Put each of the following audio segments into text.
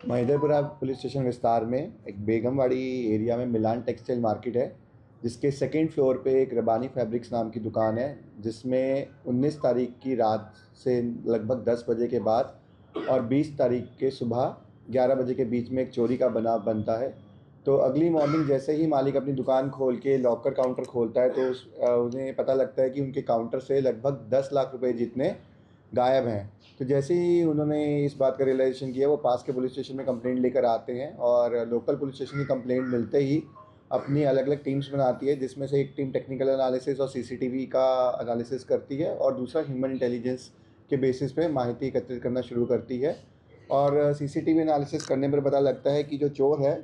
महिदरपुरा police station विस्तार में एक बेगमवाड़ी एरिया में मिलान टेक्सटाइल मार्केट है, जिसके सेकंड फ्लोर पे एक रबानी फैब्रिक्स नाम की दुकान है, जिसमें 19 तारीख की रात से लगभग 10 बजे के बाद और 20 तारीख के सुबह 11 बजे के बीच में एक चोरी का बनाव बनता है। तो अगली मॉर्निंग जैसे ही मालिक अपनी दुकान खोल के लॉकर काउंटर खोलता है, तो उन्हें पता लगता है कि उनके काउंटर से लगभग 10 लाख रुपए जितने गायब हैं। तो जैसे ही उन्होंने इस बात का रियलाइज़ेशन किया, वो पास के पुलिस स्टेशन में कंप्लेंट लेकर आते हैं और लोकल पुलिस स्टेशन की कंप्लेंट मिलते ही अपनी अलग अलग टीम्स बनाती है, जिसमें से एक टीम टेक्निकल एनालिसिस और सीसीटीवी का एनालिसिस करती है और दूसरा ह्यूमन इंटेलिजेंस के बेसिस पे माहिती एकत्रित करना शुरू करती है। और सीसीटीवी एनालिसिस करने पर पता लगता है कि जो चोर है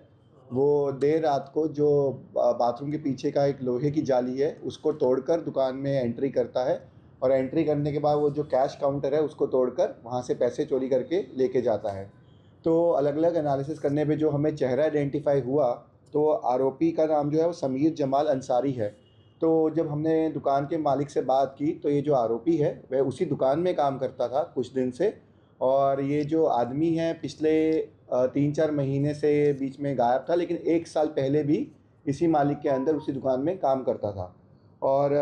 वो देर रात को जो बाथरूम के पीछे का एक लोहे की जाली है उसको तोड़कर दुकान में एंट्री करता है और एंट्री करने के बाद वो जो कैश काउंटर है उसको तोड़कर वहाँ से पैसे चोरी करके लेके जाता है। तो अलग अलग एनालिसिस करने पे जो हमें चेहरा आइडेंटिफाई हुआ, तो आरोपी का नाम जो है वो समीर जमाल अंसारी है। तो जब हमने दुकान के मालिक से बात की, तो ये जो आरोपी है वह उसी दुकान में काम करता था कुछ दिन से, और ये जो आदमी है पिछले 3-4 महीने से बीच में गायब था, लेकिन 1 साल पहले भी इसी मालिक के अंदर उसी दुकान में काम करता था। और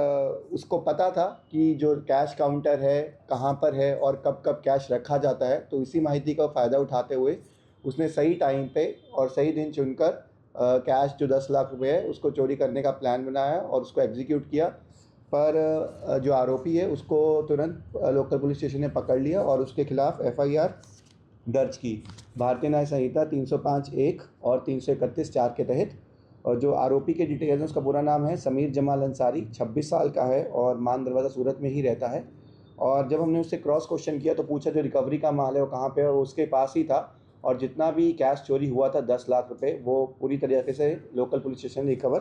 उसको पता था कि जो कैश काउंटर है कहाँ पर है और कब कब कैश रखा जाता है। तो इसी माहिती का फ़ायदा उठाते हुए उसने सही टाइम पे और सही दिन चुनकर कैश जो 10 लाख रुपए है उसको चोरी करने का प्लान बनाया और उसको एग्जीक्यूट किया। पर जो आरोपी है उसको तुरंत लोकल पुलिस स्टेशन ने पकड़ लिया और उसके खिलाफ एफआईआर दर्ज की, भारतीय न्याय संहिता 305(1) और 331(4) के तहत। और जो आरोपी के डिटेल्स हैं, उसका पूरा नाम है समीर जमाल अंसारी, 26 साल का है और मान दरवाज़ा सूरत में ही रहता है। और जब हमने उससे क्रॉस क्वेश्चन किया तो पूछा जो रिकवरी का माल है वो कहाँ पे है, और उसके पास ही था। और जितना भी कैश चोरी हुआ था 10 लाख रुपए, वो पूरी तरीके से लोकल पुलिस स्टेशन ने रिकवर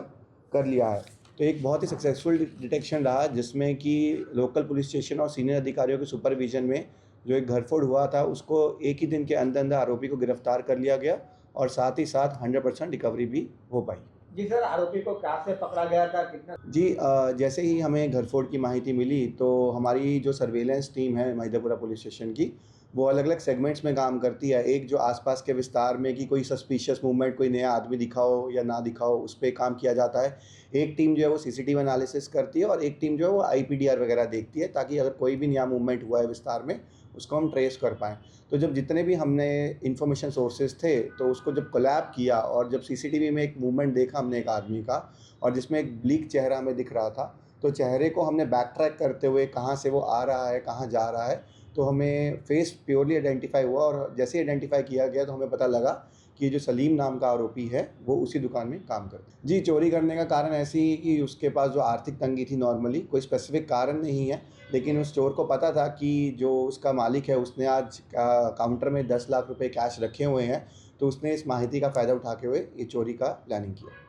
कर लिया है। तो एक बहुत ही सक्सेसफुल डिटेक्शन रहा, जिसमें कि लोकल पुलिस स्टेशन और सीनियर अधिकारियों के सुपरविजन में जो एक घरफोड़ हुआ था उसको एक ही दिन के अंदर अंदर आरोपी को गिरफ्तार कर लिया गया और साथ ही साथ 100% रिकवरी भी हो पाई। जी सर, आरोपी को कहाँ से पकड़ा गया था, कितना? जी, जैसे ही हमें घरफोड़ की माहिती मिली, तो हमारी जो सर्वेलेंस टीम है महिदरपुरा पुलिस स्टेशन की, वो अलग अलग सेगमेंट्स में काम करती है। एक जो आसपास के विस्तार में कि कोई सस्पिशियस मूवमेंट, कोई नया आदमी दिखा हो या ना दिखा हो, उस पे काम किया जाता है। एक टीम जो है वो सीसीटीवी एनालिसिस करती है और एक टीम जो है वो आईपीडीआर वगैरह देखती है, ताकि अगर कोई भी नया मूवमेंट हुआ है विस्तार में उसको हम ट्रेस कर पाएँ। तो जब जितने भी हमने इन्फॉर्मेशन सोर्सेज थे, तो उसको जब कोलैब किया और जब सीसीटीवी में एक मूवमेंट देखा हमने एक आदमी का, और जिसमें एक ब्लीक चेहरा हमें दिख रहा था, तो चेहरे को हमने बैक ट्रैक करते हुए कहाँ से वो आ रहा है, कहाँ जा रहा है, तो हमें फेस प्योरली आइडेंटिफाई हुआ। और जैसे ही आइडेंटिफाई किया गया तो हमें पता लगा कि जो सलीम नाम का आरोपी है वो उसी दुकान में काम करता है। जी, चोरी करने का कारण ऐसे ही कि उसके पास जो आर्थिक तंगी थी, नॉर्मली कोई स्पेसिफिक कारण नहीं है, लेकिन उस चोर को पता था कि जो उसका मालिक है उसने आज काउंटर में 10 लाख रुपए कैश रखे हुए हैं, तो उसने इस माहिती का फ़ायदा उठाते हुए ये चोरी का प्लानिंग किया।